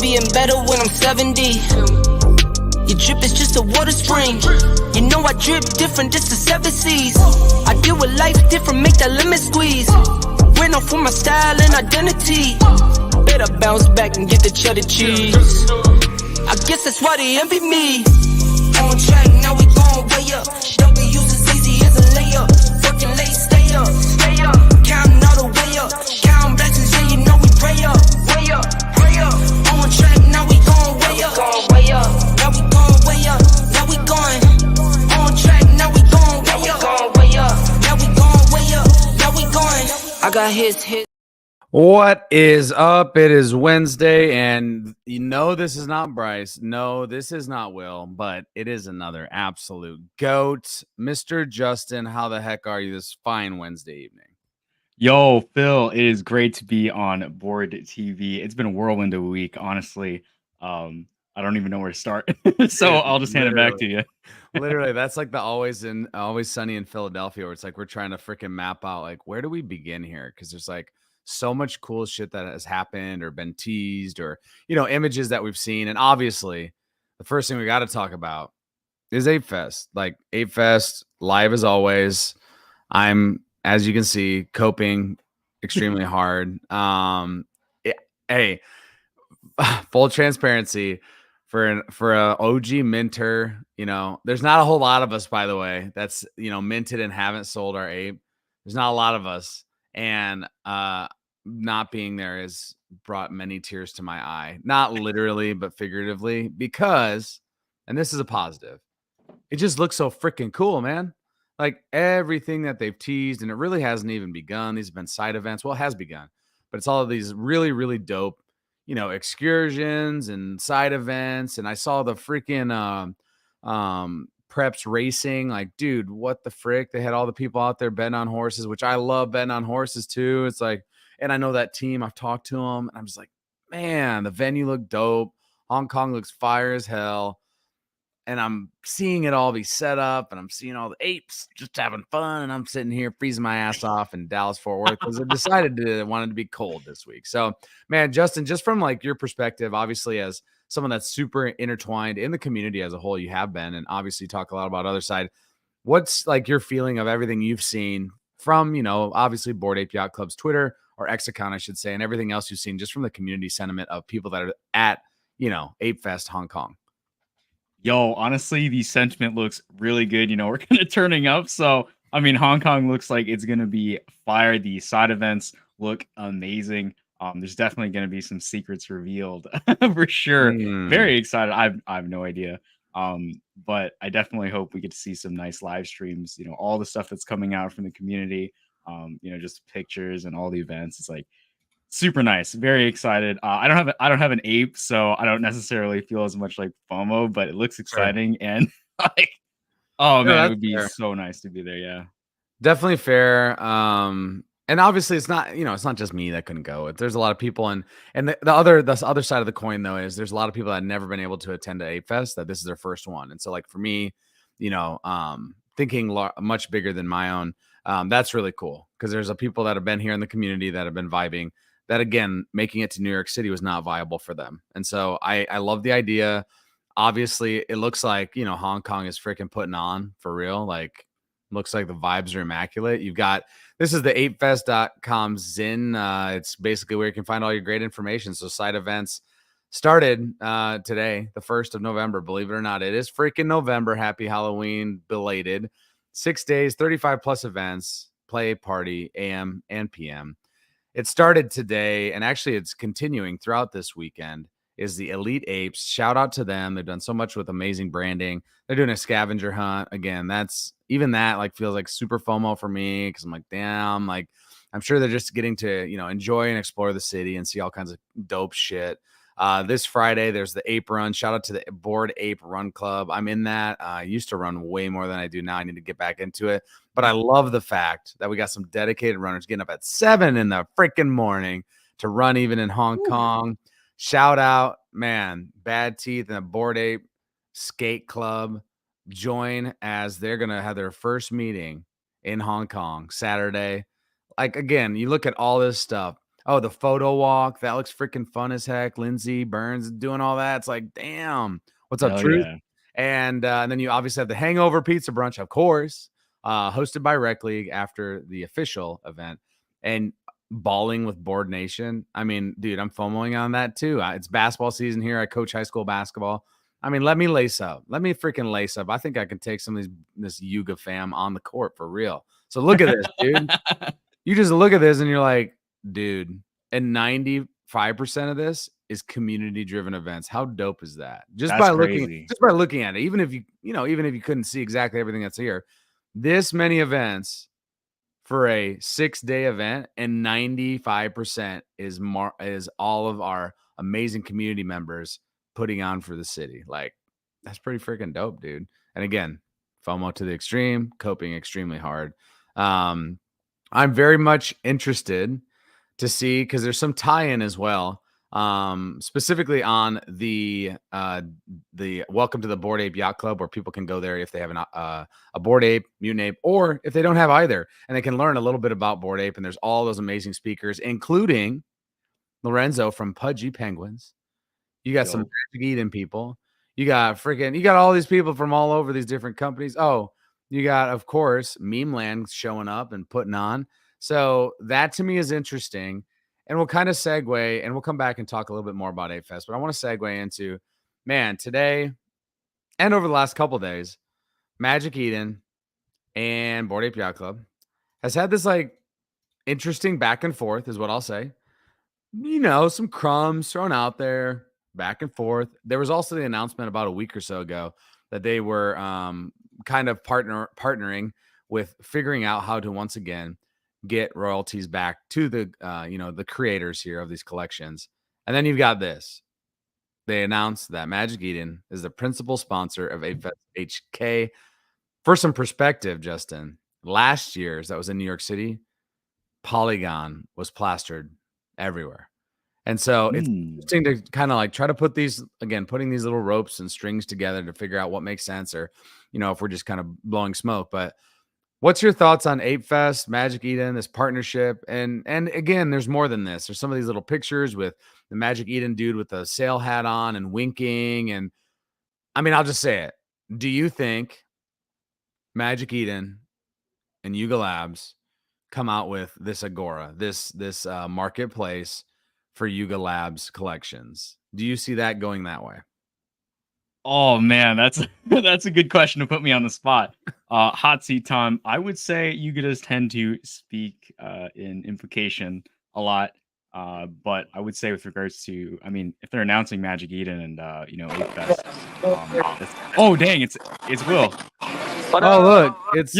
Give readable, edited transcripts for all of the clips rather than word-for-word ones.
being better when I'm 70. Your drip is just a water spring. You know I drip different, this is 7 seas. I deal with life different, make that lemon squeeze. Went off for my style and identity. Better bounce back and get the cheddar cheese. I guess that's why they envy me. On track, now we gon' way up. W's as easy as a layup. Working late, stay up. Counting all the way up. Counting blessings, yeah, you know we pray up. Way up. On track, now we gon' way up. Now we gon' way up. Now we going. On track, now we gon' way up. Now we gon' way up. Now we going. I got hits. What is up? It is Wednesday, and you know this is not Bryce. No, this is not Will, but it is another absolute GOAT. Mr. Justin, how the heck are you this fine Wednesday evening? Yo, Phil, it is great to be on Board TV. It's been a whirlwind of a week, honestly. I don't even know where to start, so I'll just hand it back to you. Literally, that's like the Always Sunny in Philadelphia, where it's like we're trying to freaking map out, like, where do we begin here? Because there's like so much cool shit that has happened or been teased or, you know, images that we've seen. And obviously, the first thing we got to talk about is Apefest. Like, Apefest, live as always. I'm, as you can see, coping extremely hard. Hey, full transparency for a OG minter, you know, there's not a whole lot of us, by the way, that's, you know, minted and haven't sold our ape. There's not a lot of us. And not being there has brought many tears to my eye, not literally, but figuratively, because, and this is a positive, it just looks so freaking cool, man. Like everything that they've teased, and it really hasn't even begun. These have been side events. Well, it has begun, but it's all of these really, really dope, you know, excursions and side events. And I saw the freaking preps racing. Like, dude, what the frick? They had all the people out there betting on horses, which I love betting on horses too. It's like, and I know that team, I've talked to them, and I'm just like, man, the venue looked dope. Hong Kong looks fire as hell. And I'm seeing it all be set up, and I'm seeing all the apes just having fun. And I'm sitting here freezing my ass off in Dallas, Fort Worth, because I decided to wanted to be cold this week. So, man, Justin, just from like your perspective, obviously as someone that's super intertwined in the community as a whole, you have been, and obviously talk a lot about Otherside. What's like your feeling of everything you've seen from, you know, obviously Bored Ape Yacht Club's Twitter or X account, I should say, and everything else you've seen just from the community sentiment of people that are at, you know, Apefest Hong Kong? Yo, honestly, the sentiment looks really good. You know, we're kind of turning up. So, I mean, Hong Kong looks like it's going to be fire. The side events look amazing. There's definitely going to be some secrets revealed for sure. Very excited. I have no idea. But I definitely hope we get to see some nice live streams. You know, all the stuff that's coming out from the community, you know, just pictures and all the events. It's like super nice. Very excited. I don't have an ape, so I don't necessarily feel as much like FOMO, but it looks exciting. Sure. And like, oh man, it would be so nice to be there. Yeah, definitely fair. And obviously it's not, you know, it's not just me that couldn't go. There's a lot of people, and the other side of the coin though is there's a lot of people that have never been able to attend to Apefest, that this is their first one. And so like for me, you know, thinking much bigger than my own, that's really cool, because there's people that have been here in the community that have been vibing, that again, making it to New York City was not viable for them. And so I love the idea. Obviously it looks like, you know, Hong Kong is freaking putting on for real. Like, looks like the vibes are immaculate. You've got, this is the apefest.com Zin. It's basically where you can find all your great information. So side events started today, the 1st of November. Believe it or not, it is freaking November. Happy Halloween, belated. 6 days, 35 plus events, play party, AM and PM. It started today, and actually it's continuing throughout this weekend, is the Elite Apes. Shout out to them. They've done so much with amazing branding. They're doing a scavenger hunt. Again, that's, even that like feels like super FOMO for me, because I'm like, damn, like I'm sure they're just getting to, you know, enjoy and explore the city and see all kinds of dope shit. This Friday, there's the Ape Run. Shout out to the Bored Ape Run Club. I'm in that. I used to run way more than I do now. I need to get back into it. But I love the fact that we got some dedicated runners getting up at 7 in the freaking morning to run even in Hong Kong. Shout out, man, Bad Teeth and the Bored Ape Skate Club. Join as they're going to have their first meeting in Hong Kong Saturday. Like, again, you look at all this stuff. Oh, the photo walk. That looks freaking fun as heck. Lindsay Burns doing all that. It's like, damn. What's up, Hell Truth? yeah. And then you obviously have the Hangover Pizza Brunch, of course, hosted by Rec League after the official event. And balling with Board Nation. I mean, dude, I'm FOMOing on that too. It's basketball season here. I coach high school basketball. I mean, let me lace up. Let me freaking lace up. I think I can take some of this Yuga fam on the court for real. So look at this, dude. You just look at this and you're like, dude, and 95% of this is community driven events. How dope is that? Just That's by crazy. looking at it, even if you couldn't see exactly everything that's here, this many events for a 6-day event, and 95% is all of our amazing community members putting on for the city. Like, that's pretty freaking dope, dude. And again, FOMO to the extreme, coping extremely hard. I'm very much interested to see, because there's some tie-in as well, specifically on the Welcome to the Bored Ape Yacht Club, where people can go there if they have a Bored Ape, Mutant Ape, or if they don't have either, and they can learn a little bit about Bored Ape. And there's all those amazing speakers, including Lorenzo from Pudgy Penguins. You got some Magic Eden people. You got all these people from all over these different companies. Oh, you got, of course, Meme Land showing up and putting on. So that to me is interesting. And we'll kind of segue, and we'll come back and talk a little bit more about Apefest. But I want to segue into, man, today and over the last couple of days, Magic Eden and Bored Ape Yacht Club has had this like interesting back and forth, is what I'll say. Some crumbs thrown out there, back and forth. There was also the announcement about a week or so ago that they were kind of partnering with figuring out how to once again get royalties back to the the creators here of these collections. And then you've got this. They announced that Magic Eden is the principal sponsor of Apefest HK. For some perspective, Justin, last year's, that was in New York City, Polygon was plastered everywhere. And so it's interesting to kind of like try to putting these little ropes and strings together to figure out what makes sense, or, if we're just kind of blowing smoke. But what's your thoughts on Apefest, Magic Eden, this partnership? And again, there's more than this. There's some of these little pictures with the Magic Eden dude with the sail hat on and winking. And I mean, I'll just say it. Do you think Magic Eden and Yuga Labs come out with this Agora, this marketplace for Yuga Labs collections? Do you see that going that way? Oh man, that's a good question to put me on the spot. Hot seat time. I would say Yuga does tend to speak in implication a lot. But I would say with regards to, I mean, if they're announcing Magic Eden and Apefest, oh dang, it's Will. Oh look, it's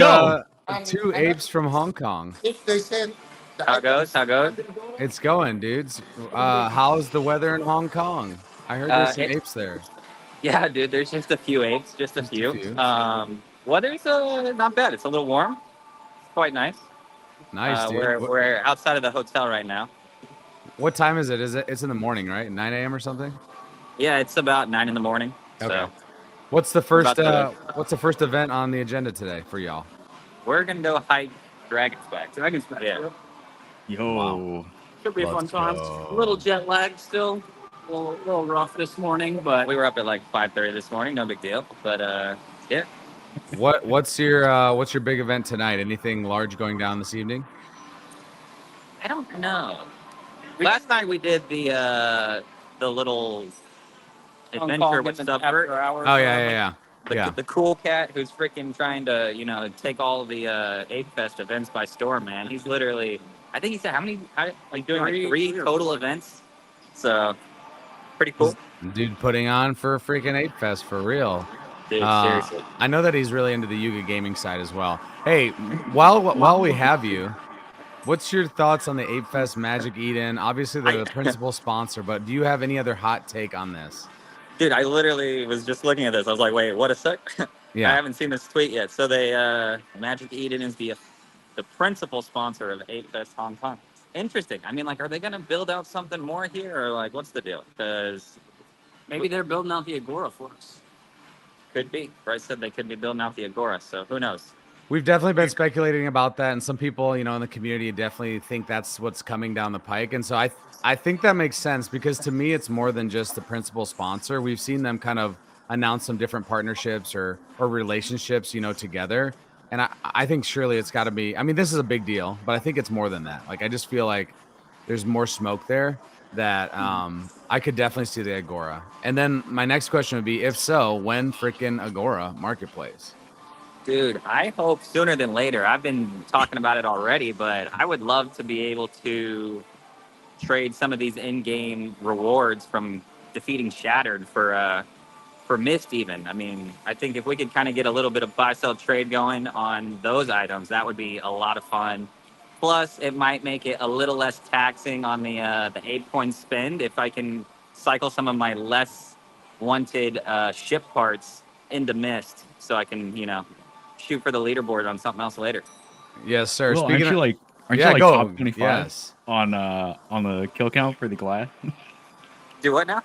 two apes from Hong Kong. How goes? It's going, dudes. How's the weather in Hong Kong? I heard there's some apes there. Yeah, dude, there's just a few apes, just a few. Weather's not bad. It's a little warm. It's quite nice. Nice, dude. We're outside of the hotel right now. What time is it? It's in the morning, right? 9 a.m. or something? Yeah, it's about 9 in the morning. Okay. So what's the first event on the agenda today for y'all? we're gonna go hike Dragon's Back. Yeah. Yo. Wow. Should be a fun time. A little jet lag still. A little rough this morning, but We were up at like 5:30 this morning. No big deal. But yeah. What's your big event tonight? Anything large going down this evening? I don't know. Last night we did the little adventure with Subvert. Oh yeah. The cool cat who's freaking trying to, take all of the Apefest events by storm, man. He's literally, I think he said doing three total events. So, pretty cool. Dude putting on for a freaking Apefest for real. Dude, seriously. I know that he's really into the Yuga gaming side as well. Hey, while we have you, what's your thoughts on the Apefest Magic Eden? Obviously, they're the principal sponsor, but do you have any other hot take on this? Dude, I literally was just looking at this. I was like, wait, what a sec. Yeah. I haven't seen this tweet yet. So Magic Eden is the principal sponsor of Apefest Hong Kong. Interesting. I mean, like, are they going to build out something more here, or like, what's the deal? Because maybe they're building out the Agora for us. could be. Bryce said they could be building out the Agora, so who knows? We've definitely been speculating about that, and some people, in the community definitely think that's what's coming down the pike. And so I think that makes sense because to me, it's more than just the principal sponsor. We've seen them kind of announce some different partnerships or relationships, together. And I think surely it's got to be. I mean, this is a big deal, but I think it's more than that. Like, I just feel like there's more smoke there that I could definitely see the Agora. And then my next question would be, if so, when freaking Agora Marketplace? Dude, I hope sooner than later. I've been talking about it already, but I would love to be able to trade some of these in-game rewards from defeating Shattered for Mist even. I mean, I think if we could kind of get a little bit of buy-sell trade going on those items, that would be a lot of fun. Plus, it might make it a little less taxing on the 8-coin spend if I can cycle some of my less wanted ship parts into Mist, so I can, shoot for the leaderboard on something else later. Yes, sir. Well, aren't you like go. top 25 Yes. on the kill count for the Glad? Do what now?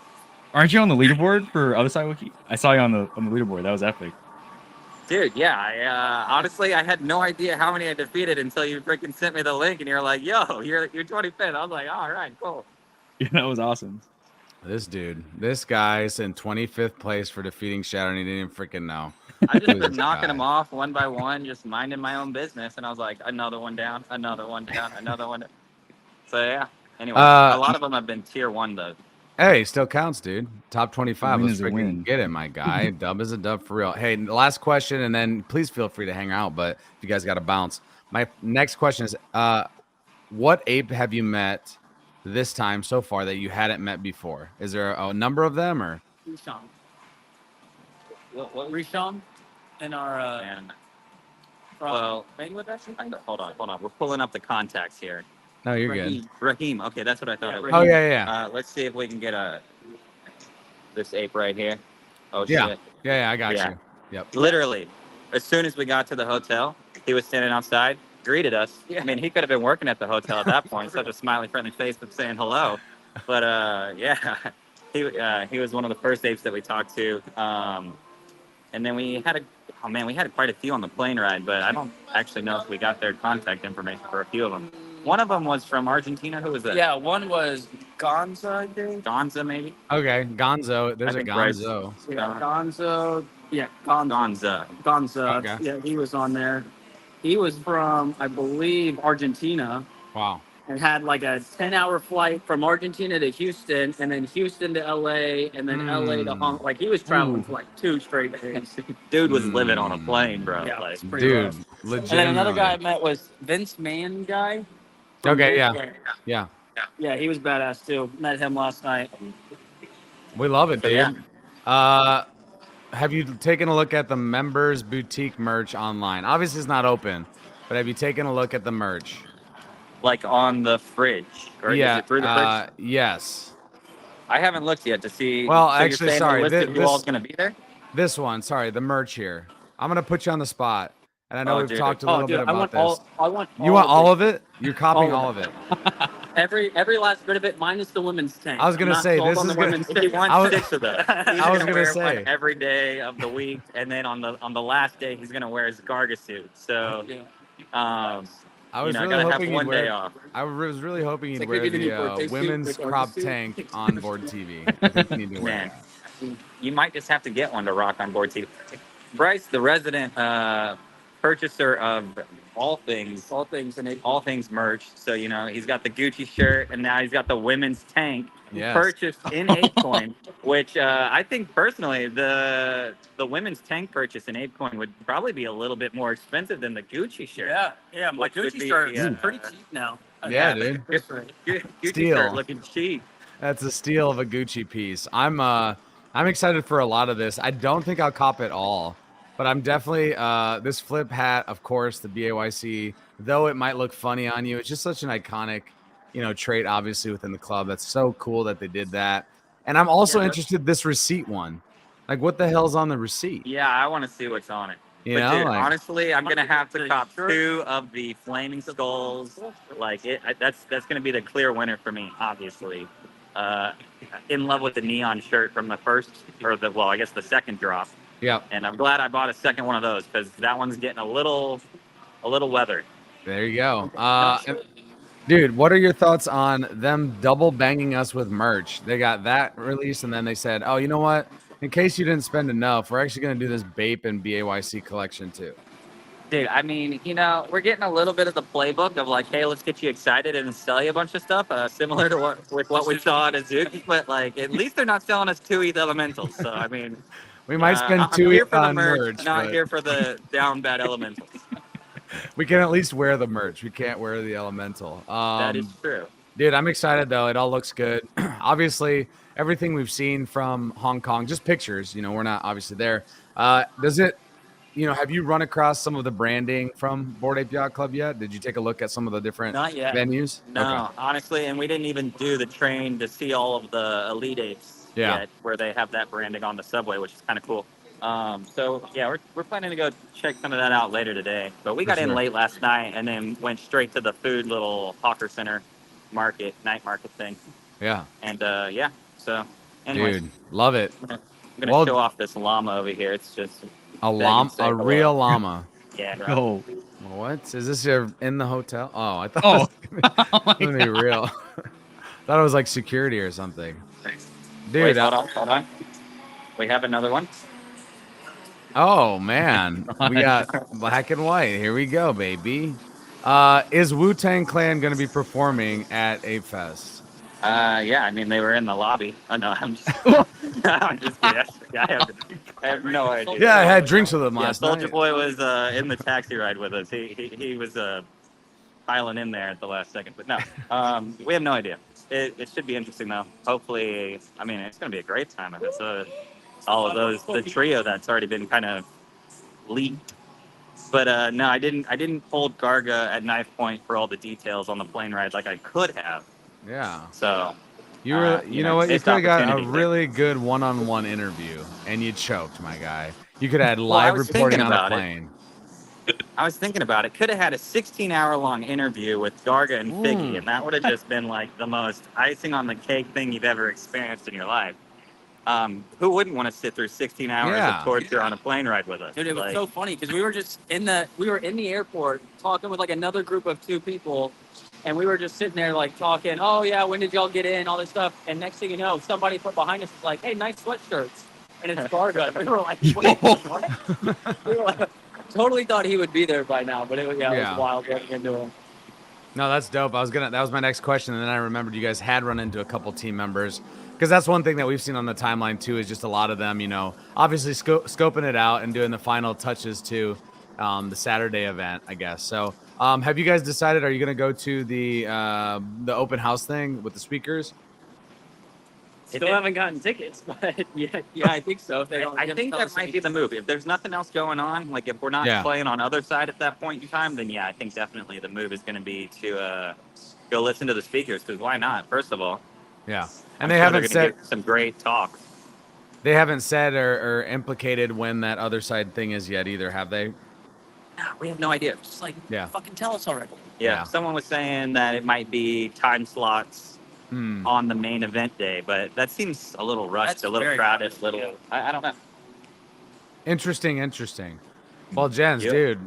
Aren't you on the leaderboard for Otherside Wiki? I saw you on the leaderboard. That was epic. Dude, yeah. I honestly, I had no idea how many I defeated until you freaking sent me the link, and you're like, "Yo, you're 25th." I was like, "All right, cool." Yeah, that was awesome. This guy's in 25th place for defeating Shadow, and he didn't even freaking know. I just been knocking them off one by one, just minding my own business, and I was like, another one down, another one down, another one down. So yeah. Anyway, a lot of them have been tier 1 though. Hey, still counts, dude. Top 25. Win Let's is a freaking win. get it, my guy. Dub is a dub for real. Hey, the last question, and then please feel free to hang out. But if you guys got to bounce, my next question is, what ape have you met this time so far that you hadn't met before? Is there a number of them, or? Rishon. What Rishon? In our well, Bangladesh? hold on. We're pulling up the contacts here. No, you're good. Raheem. Okay, that's what I thought. Yeah, It was. Oh yeah. Let's see if we can get this ape right here. Oh Yeah. shit! Yeah, I got Yeah. you. Yep. Literally, as soon as we got to the hotel, he was standing outside, greeted us. Yeah. I mean, he could have been working at the hotel at that point. Such a smiley, friendly face of saying hello. But yeah, he was one of the first apes that we talked to. And then we had quite a few on the plane ride, but I don't actually know if we got their contact information for a few of them. One of them was from Argentina. Who was that? Yeah, one was Gonza, I think. Gonza, maybe? Okay, Gonzo. There's I a think Bryce- Gonzo. Yeah, Gonzo. Yeah, Gonza. Gonza. Gonza. Okay. Yeah, he was on there. He was from, I believe, Argentina, Wow. and had like a 10-hour flight from Argentina to Houston, and then Houston to LA, and then LA to Hong. Like he was traveling for like 2 straight days. Dude was living on a plane, bro. Yeah, Like, it's pretty Dude, rough. legit. And then another guy I met was Vince Mann guy. Okay, yeah. Yeah, he was badass too. Met him last night. We love it, So, dude. yeah. Have you taken a look at the members boutique merch online? Obviously, it's not open, but have you taken a look at the merch? like on the fridge, or is it through the fridge? Yes. I haven't looked yet to see. Well, so you're actually, saying sorry, the list of who this- all's gonna be there. This one, sorry, the merch here. I'm gonna put you on the spot, and I know Oh, we've dude. talked a little bit about this. I want You want all it. of it? You're copying All all of of it. Every last bit of it, minus the women's tank. I was gonna I'm not say, sold this on is the gonna- women's If you tank. want I was- 6 of them, he's I was gonna gonna wear say. one every day of the week, and then on the last day he's gonna wear his Garga suit. So, Yeah. I was I really gotta hoping have you'd one day wear. off. I was really hoping you'd like wear we didn't need the birthday suit, women's like our crop suit. tank on board TV. I think you need to wear Man, that. you might just have to get one to rock on board too. Bryce, the resident purchaser of all things merch. So he's got the Gucci shirt, and now he's got the women's tank Yes. purchased in ApeCoin, which I think personally the women's tank purchase in ApeCoin would probably be a little bit more expensive than the Gucci shirt. Yeah. My Which would Gucci be, shirt is uh, pretty cheap now. Yeah, dude. Gucci Steal. shirt looking cheap. That's a steal of a Gucci piece. I'm excited for a lot of this. I don't think I'll cop it all, but I'm definitely this flip hat, of course, the BAYC. Though it might look funny on you, it's just such an iconic, trait obviously within the club. That's so cool that they did that. And I'm also interested this receipt one. Like, what the hell's on the receipt? Yeah, I want to see what's on it. You But know, dude, like- honestly, I'm gonna have to cop 2 of the flaming skulls. Like that's gonna be the clear winner for me, obviously. In love with the neon shirt from the first, I guess the second drop. Yep. And I'm glad I bought a second one of those because that one's getting a little weathered. There you go. Dude, what are your thoughts on them double banging us with merch? They got that release, and then they said, "Oh, you know what? In case you didn't spend enough, we're actually going to do this BAPE and BAYC collection too." Dude, I mean, we're getting a little bit of the playbook of like, hey, let's get you excited and sell you a bunch of stuff, similar to what we saw at Azuki. But like, at least they're not selling us 2 ETH elementals. So I mean, We might spend I'm 2 here ETH for the on merch, not but here for the down bad elementals. we can at least wear the merch. We can't wear the elemental. That is true. Dude, I'm excited though. It all looks good. Obviously, everything we've seen from Hong Kong, just pictures. We're not obviously there. Does it? Have you run across some of the branding from Bored Ape Yacht Club yet? Did you take a look at some of the different Not yet. venues? No, Okay. honestly, and we didn't even do the train to see all of the Elite Apes yet, where they have that branding on the subway, which is kind of cool. So yeah, we're planning to go check some of that out later today. But we got in late last night and then went straight to the food little hawker center night market thing. Yeah. And yeah, so anyways, Dude, love it. I'm gonna show off this llama over here. It's just A real llama. yeah, bro. Oh, What is this? You're in the hotel? Oh, I thought oh, it was gonna be real. Thought it was like security or something. Thanks. Dude. Wait, hold on. We have another one. Oh man, we got black and white. Here we go, baby. Is Wu-Tang Clan gonna be performing at Apefest? Yeah, I mean they were in the lobby. Oh no, I'm just, I'm just kidding. I have no idea. Yeah, I had drinks with them last Soldier night. Boy was in the taxi ride with us. He was piling in there at the last second, but no, we have no idea. It should be interesting though. Hopefully, I mean it's gonna be a great time if it's all of the trio that's already been kind of leaked. But no, I didn't hold Garga at knife point for all the details on the plane ride like I could have. Yeah. So You were, you know what? You missed could have got a opportunity there. really good one-on-one interview, and you choked, my guy. You could have had I live was reporting thinking on a about it. plane. I was thinking about it. Could have had a 16-hour long interview with Garga and Figgy, and that would have just been like the most icing on the cake thing you've ever experienced in your life. Who wouldn't want to sit through 16 hours of torture on a plane ride with us? Dude, it was so funny because we were in the airport talking with like another group of 2 people, and we were just sitting there like talking. Oh yeah, when did y'all get in? All this stuff, and next thing you know, somebody from behind us was like, "Hey, nice sweatshirts," and it's Garga. And we were like, "Wait, what?" We were like, totally thought he would be there by now, but it was wild getting into him. No, that's dope. That was my next question, and then I remembered you guys had run into a couple team members, because that's one thing that we've seen on the timeline too, is just a lot of them, obviously scoping it out and doing the final touches to the Saturday event, I guess. So, have you guys decided? Are you going to go to the open house thing with the speakers? Still haven't gotten tickets, but yeah, I think so. If they don't, I think that might be the move. If there's nothing else going on, like if we're not playing on Otherside at that point in time, then yeah, I think definitely the move is going to be to go listen to the speakers, because why not? First of all, yeah, I'm and they sure haven't they're said gonna give some great talks. They haven't said or implicated when that Otherside thing is yet either, have they? No, we have no idea. Just like Yeah. fucking tell us already. Yeah, someone was saying that it might be time slots on the main event day, but that seems a little rushed, That's a little very crowded, crowded, I don't know. Interesting. Well, Jens, Yep. dude,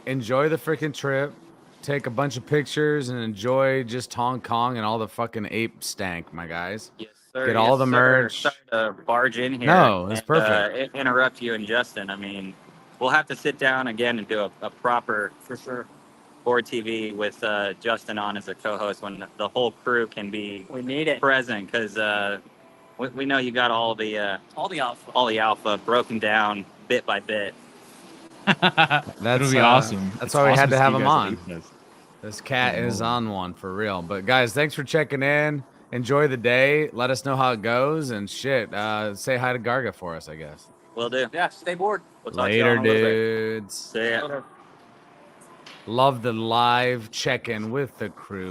enjoy the freaking trip. Take a bunch of pictures and enjoy just Hong Kong and all the fucking ape stank, my guys. Yes, sir. Get all Yes, the sir. merch. Sorry to barge in here. No, it's and, perfect. Interrupt you and Justin. I mean, we'll have to sit down again and do a proper, for sure, Board TV with Justin on as a co-host when the whole crew can be We need it. present, because we know you got all the alpha broken down bit by bit. That'll be awesome. That's It's why we had awesome to see have you him guys on. at Apefest. This cat is on one for real. But guys, thanks for checking in. Enjoy the day. Let us know how it goes and shit. Say hi to Garga for us, I guess. Will do. Yeah, stay bored. We'll talk to you all Later, in a little bit. dudes. See ya. Love the live check-in with the crew.